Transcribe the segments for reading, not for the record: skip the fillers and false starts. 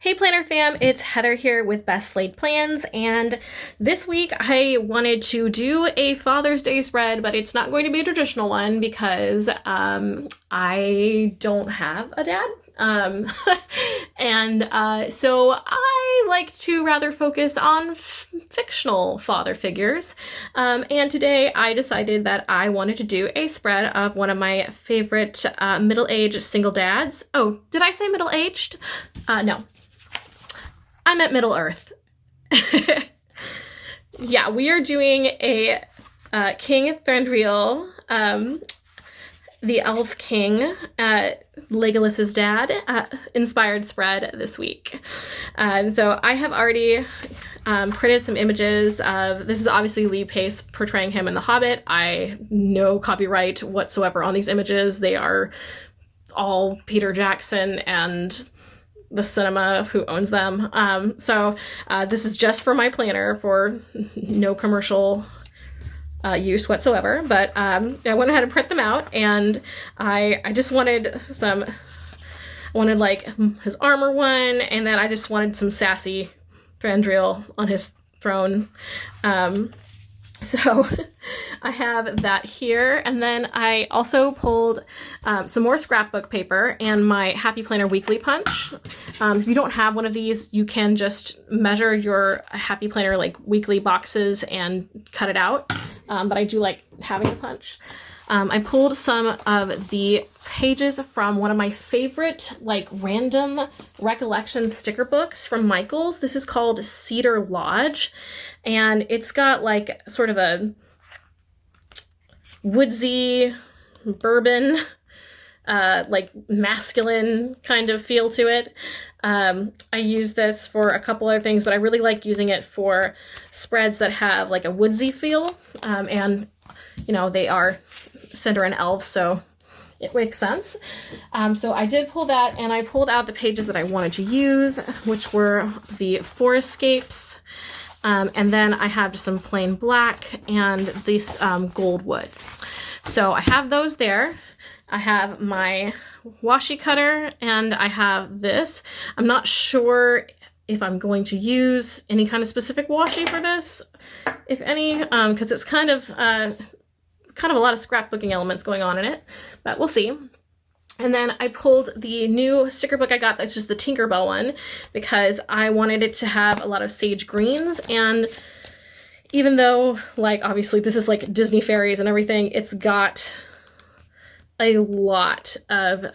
Hey Planner fam, it's Heather here with Best Laid Plans, and this week I wanted to do a Father's Day spread, but it's not going to be a traditional one because I don't have a dad. So I like to rather focus on fictional father figures. And today I decided that I wanted to do a spread of one of my favorite middle-aged single dads. Oh, did I say middle-aged? No. I'm at Middle Earth. Yeah, we are doing a King Thranduil, the Elf King, Legolas's dad, inspired spread this week. So I have already printed some images of, this is obviously Lee Pace portraying him in The Hobbit. No copyright whatsoever on these images. They are all Peter Jackson and the cinema who owns them. This is just for my planner, for no commercial use whatsoever, but I went ahead and print them out, and I just wanted like his armor one, and then I just wanted some sassy Thranduil on his throne. So I have that here, and then I also pulled some more scrapbook paper and my Happy Planner weekly punch. If you don't have one of these, you can just measure your Happy Planner like weekly boxes and cut it out, but I do like having a punch. I pulled some of the pages from one of my favorite like random recollection sticker books from Michaels. This is called Cedar Lodge, and it's got like sort of a woodsy bourbon like masculine kind of feel to it. I use this for a couple other things, but I really like using it for spreads that have like a woodsy feel, and you know, they are Cinder and elves, so it makes sense. So I did pull that, and I pulled out the pages that I wanted to use, which were the Forescapes, and then I have some plain black and this gold wood. So I have those there. I have my washi cutter, and I have this. I'm not sure if I'm going to use any kind of specific washi for this, if any, because it's kind of a lot of scrapbooking elements going on in it, but we'll see. And then I pulled the new sticker book I got, that's just the Tinkerbell one, because I wanted it to have a lot of sage greens, and even though, like, obviously this is like Disney fairies and everything, it's got a lot of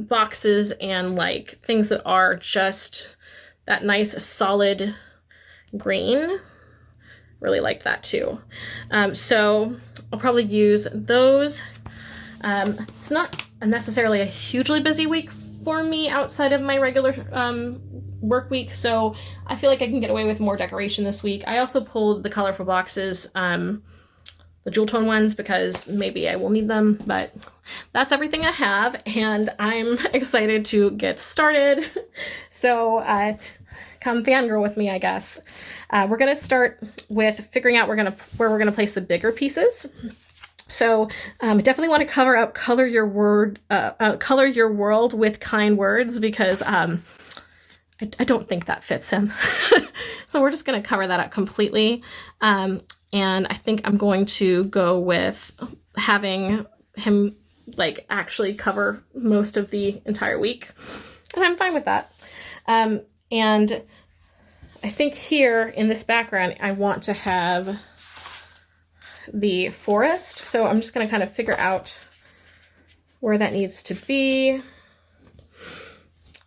boxes and like things that are just that nice solid green. Really liked that too. So I'll probably use those. It's not necessarily a hugely busy week for me outside of my regular work week, so I feel like I can get away with more decoration this week. I also pulled the colorful boxes, the jewel tone ones, because maybe I will need them, but that's everything I have, and I'm excited to get started. So come fangirl with me, I guess. We're gonna start with figuring out where we're gonna place the bigger pieces. So definitely want to color your world with kind words, because I don't think that fits him. So we're just gonna cover that up completely. And I think I'm going to go with having him like actually cover most of the entire week, and I'm fine with that. And I think here in this background, I want to have the forest. So I'm just going to kind of figure out where that needs to be.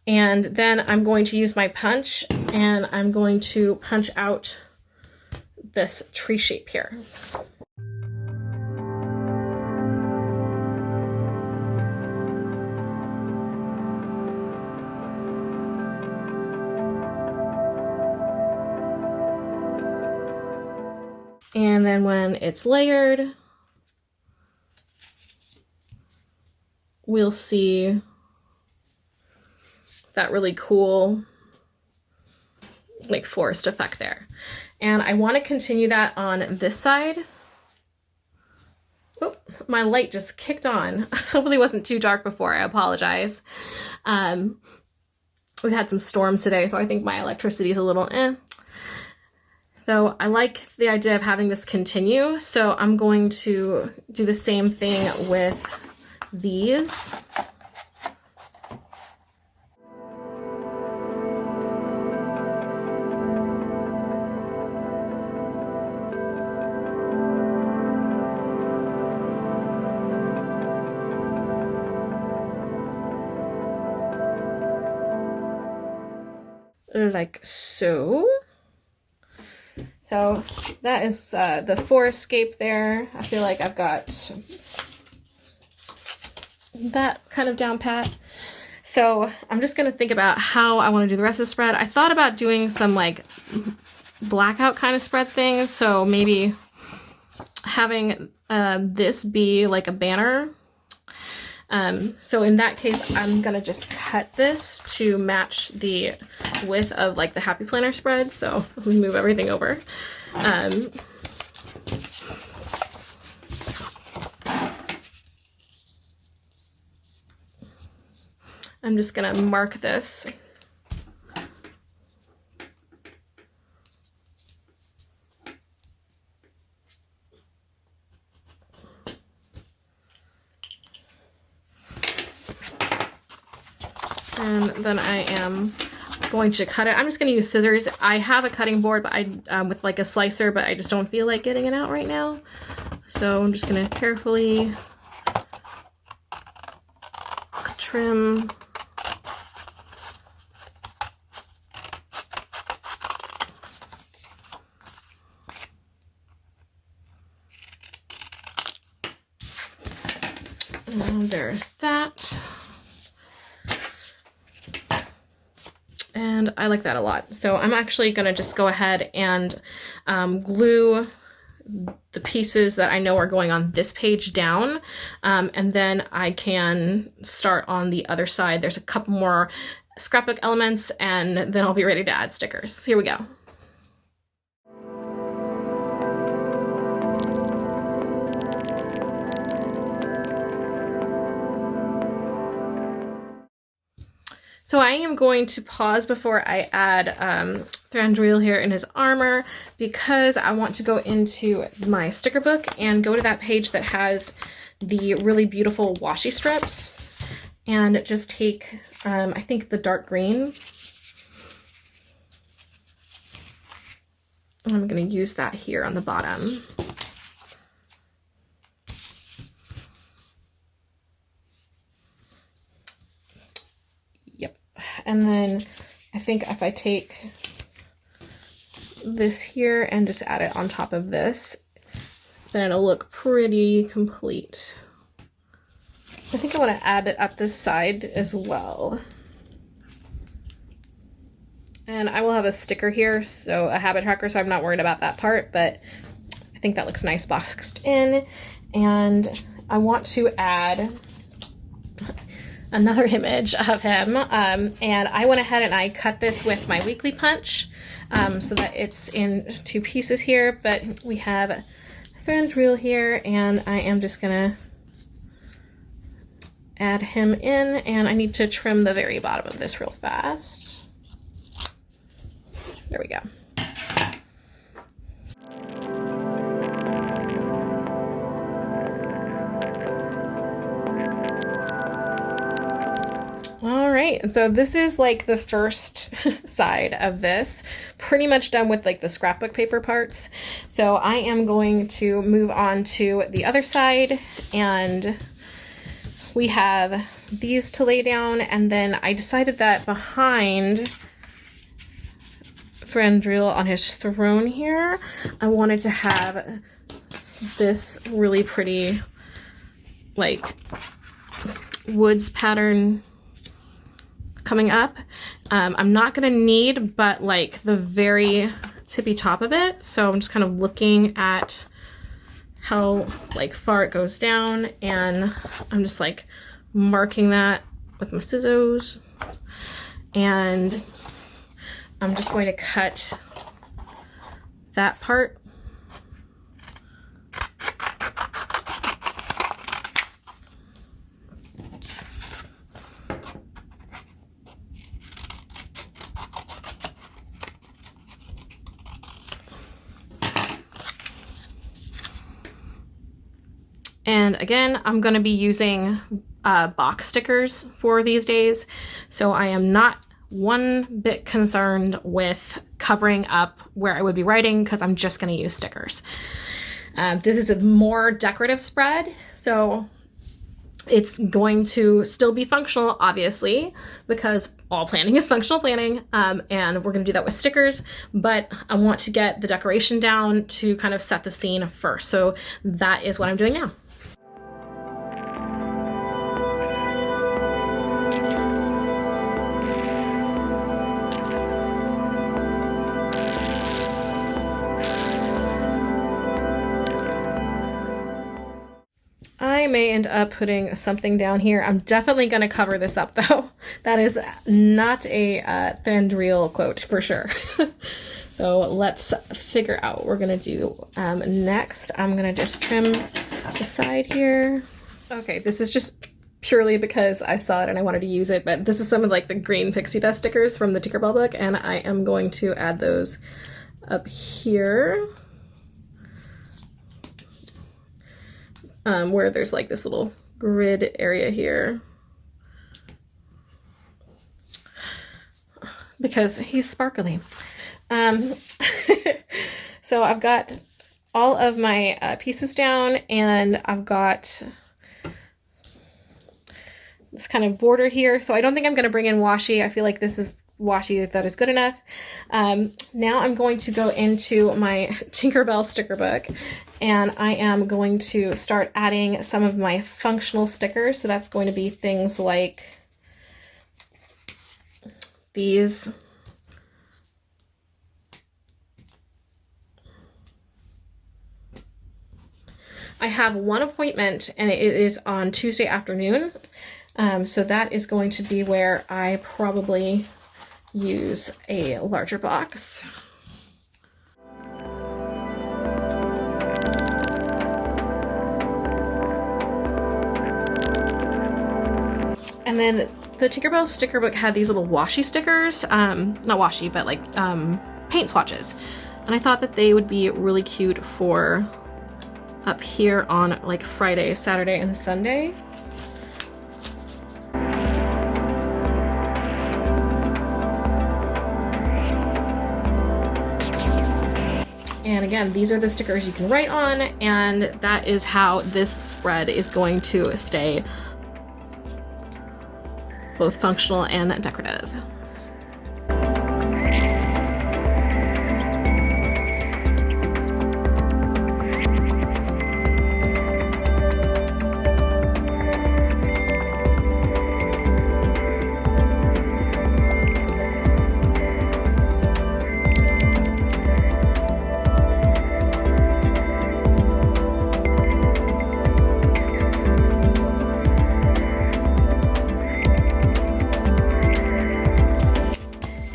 And then I'm going to use my punch, and I'm going to punch out this tree shape here. And then when it's layered, we'll see that really cool like forest effect there. And I want to continue that on this side. Oh, my light just kicked on. Hopefully it wasn't too dark before, I apologize. we've had some storms today, so I think my electricity is a little So I like the idea of having this continue, so I'm going to do the same thing with these. Like so. So that is the forest scape there. I feel like I've got that kind of down pat. So I'm just gonna think about how I want to do the rest of the spread. I thought about doing some like blackout kind of spread things. So maybe having this be like a banner. So in that case, I'm gonna just cut this to match the width of like the Happy Planner spread. So let me move everything over. I'm just gonna mark this. And then I am going to cut it. I'm just going to use scissors. I have a cutting board, but with like a slicer, but I just don't feel like getting it out right now. So I'm just going to carefully trim. And there's that. And I like that a lot. So I'm actually gonna just go ahead and glue the pieces that I know are going on this page down. And then I can start on the other side. There's a couple more scrapbook elements and then I'll be ready to add stickers. Here we go. So I am going to pause before I add Thranduil here in his armor because I want to go into my sticker book and go to that page that has the really beautiful washi strips and just take, I think, the dark green. I'm going to use that here on the bottom. And then I think if I take this here and just add it on top of this, then it'll look pretty complete. I think I want to add it up this side as well. And I will have a sticker here, so a habit tracker, so I'm not worried about that part, but I think that looks nice boxed in. And I want to add another image of him, and I went ahead and I cut this with my weekly punch so that it's in two pieces here, but we have Thranduil here, and I am just gonna add him in, and I need to trim the very bottom of this real fast. There we go. All right, and so this is like the first side of this, pretty much done with like the scrapbook paper parts. So I am going to move on to the other side, and we have these to lay down, and then I decided that behind Thranduil on his throne here, I wanted to have this really pretty like woods pattern coming up. I'm not gonna need but like the very tippy top of it, so I'm just kind of looking at how like far it goes down, and I'm just like marking that with my scissors, and I'm just going to cut that part. And again, I'm going to be using box stickers for these days, so I am not one bit concerned with covering up where I would be writing because I'm just going to use stickers. This is a more decorative spread, so it's going to still be functional, obviously, because all planning is functional planning, and we're going to do that with stickers, but I want to get the decoration down to kind of set the scene first. So that is what I'm doing now. I may end up putting something down here. I'm definitely going to cover this up though. That is not a Thranduil quote for sure. So let's figure out what we're going to do next. I'm going to just trim the side here. Okay, this is just purely because I saw it and I wanted to use it, but this is some of like the green pixie dust stickers from the Tinkerbell book, and I am going to add those up here. Where there's like this little grid area here, because he's sparkly. So I've got all of my pieces down, and I've got this kind of border here. So I don't think I'm going to bring in washi. I feel like this is washi that is good enough. Now I'm going to go into my Tinkerbell sticker book, and I am going to start adding some of my functional stickers. So that's going to be things like these. I have one appointment, and it is on Tuesday afternoon. So that is going to be where I probably use a larger box. And then the Tinkerbell sticker book had these little washi stickers, not washi, but like paint swatches. And I thought that they would be really cute for up here on like Friday, Saturday, and Sunday. And again, these are the stickers you can write on, and that is how this spread is going to stay both functional and decorative.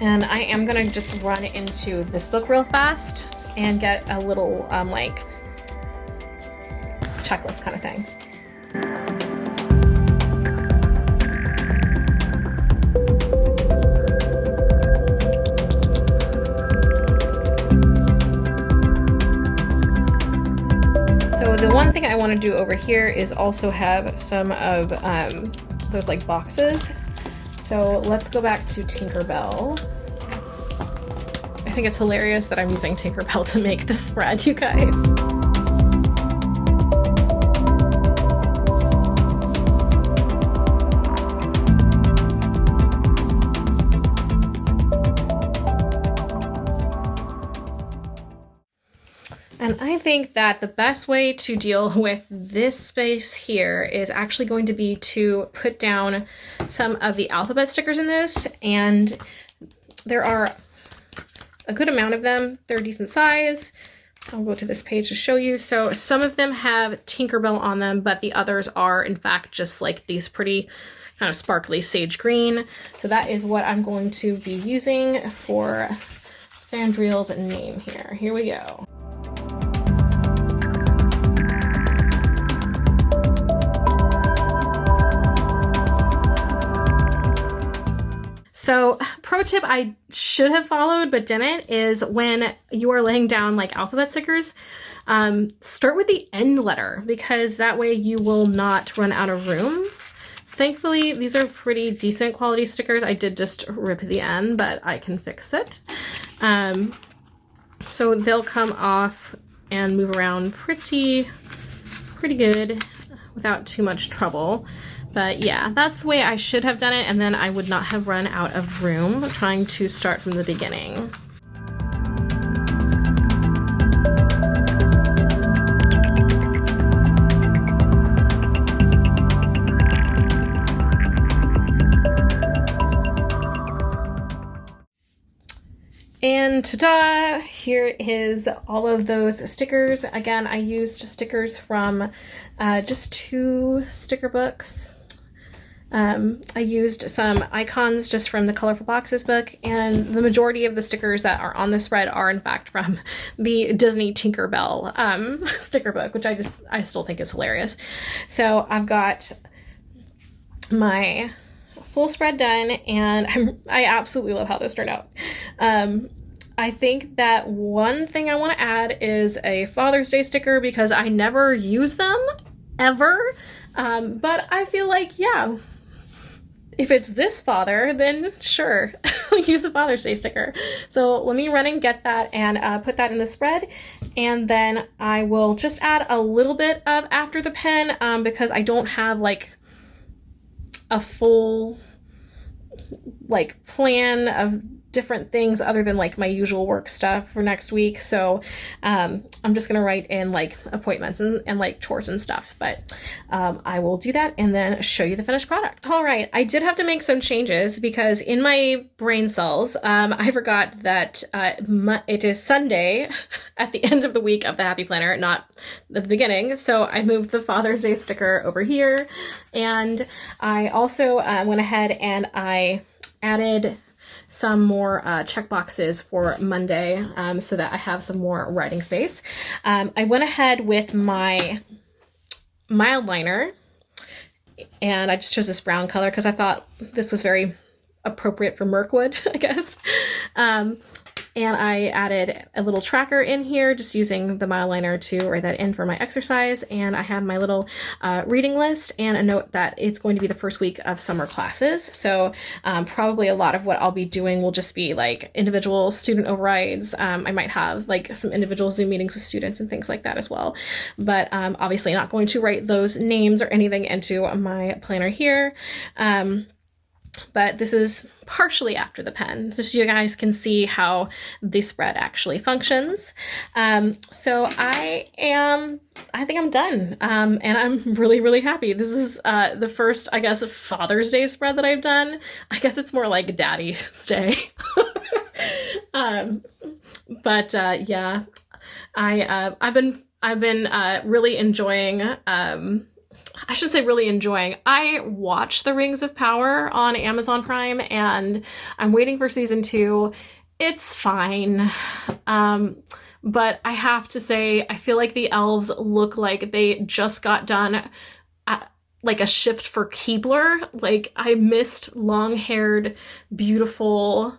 And I am gonna just run into this book real fast and get a little like checklist kind of thing. So the one thing I want to do over here is also have some of those like boxes. So let's go back to Tinkerbell. I think it's hilarious that I'm using Tinkerbell to make this spread, you guys. And I think that the best way to deal with this space here is actually going to be to put down some of the alphabet stickers in this, and there are a good amount of them. They're a decent size. I'll go to this page to show you. So some of them have Tinkerbell on them, but the others are in fact just like these pretty kind of sparkly sage green. So that is what I'm going to be using for Thranduil's name here. Here we go. So pro tip I should have followed but didn't is when you are laying down like alphabet stickers, start with the end letter, because that way you will not run out of room. Thankfully, these are pretty decent quality stickers. I did just rip the end, but I can fix it. So they'll come off and move around pretty good without too much trouble. But yeah, that's the way I should have done it, and then I would not have run out of room trying to start from the beginning. And ta-da! Here is all of those stickers. Again, I used stickers from just 2 sticker books. I used some icons just from the Colorful Boxes book, and the majority of the stickers that are on this spread are in fact from the Disney Tinkerbell sticker book, which I still think is hilarious. So I've got my full spread done, and I absolutely love how this turned out. I think that one thing I want to add is a Father's Day sticker, because I never use them ever, but I feel like, yeah, if it's this father, then sure, I'll use a Father's Day sticker. So let me run and get that and put that in the spread, and then I will just add a little bit of after the pen, because I don't have like a full like plan of different things other than like my usual work stuff for next week. So I'm just gonna write in like appointments and like chores and stuff, but I will do that and then show you the finished product. All right, I did have to make some changes because in my brain cells, I forgot that it is Sunday at the end of the week of the Happy Planner, not at the beginning. So I moved the Father's Day sticker over here, and I also went ahead and I added some more check boxes for Monday, so that I have some more writing space. I went ahead with my mild liner, and I just chose this brown color because I thought this was very appropriate for Mirkwood, I guess. And I added a little tracker in here, just using the mile liner to write that in for my exercise. And I have my little reading list and a note that it's going to be the first week of summer classes. So probably a lot of what I'll be doing will just be like individual student overrides. I might have like some individual Zoom meetings with students and things like that as well. But obviously not going to write those names or anything into my planner here. But this is partially after the pen, so you guys can see how the spread actually functions. So I think I'm done, and I'm really, really happy. This is the first, I guess, Father's Day spread that I've done. I guess it's more like Daddy's Day. But yeah, I've been really enjoying. I should say really enjoying. I watched The Rings of Power on Amazon Prime, and I'm waiting for season 2. It's fine. But I have to say, I feel like the elves look like they just got done at, like a shift for Keebler. Like I missed long-haired, beautiful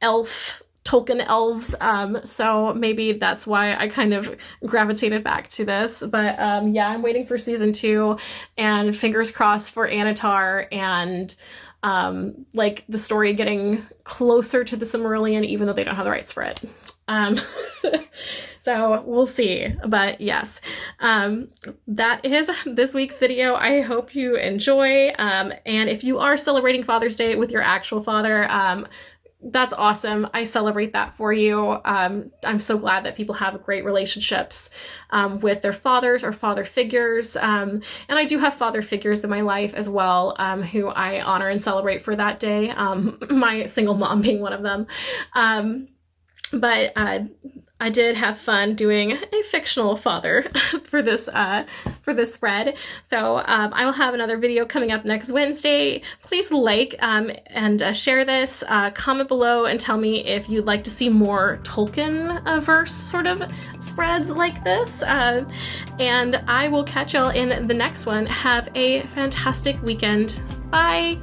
elf Tolkien elves, so maybe that's why I kind of gravitated back to this. But yeah, I'm waiting for season 2, and fingers crossed for Anatar and like the story getting closer to the Silmarillion, even though they don't have the rights for it. So we'll see. But yes, that is this week's video. I hope you enjoy, and if you are celebrating Father's Day with your actual father, that's awesome. I celebrate that for you. I'm so glad that people have great relationships with their fathers or father figures. And I do have father figures in my life as well, who I honor and celebrate for that day. My single mom being one of them. But I did have fun doing a fictional father for this spread. So I will have another video coming up next Wednesday. Please like and share this. Comment below and tell me if you'd like to see more Tolkien-verse sort of spreads like this. And I will catch y'all in the next one. Have a fantastic weekend. Bye!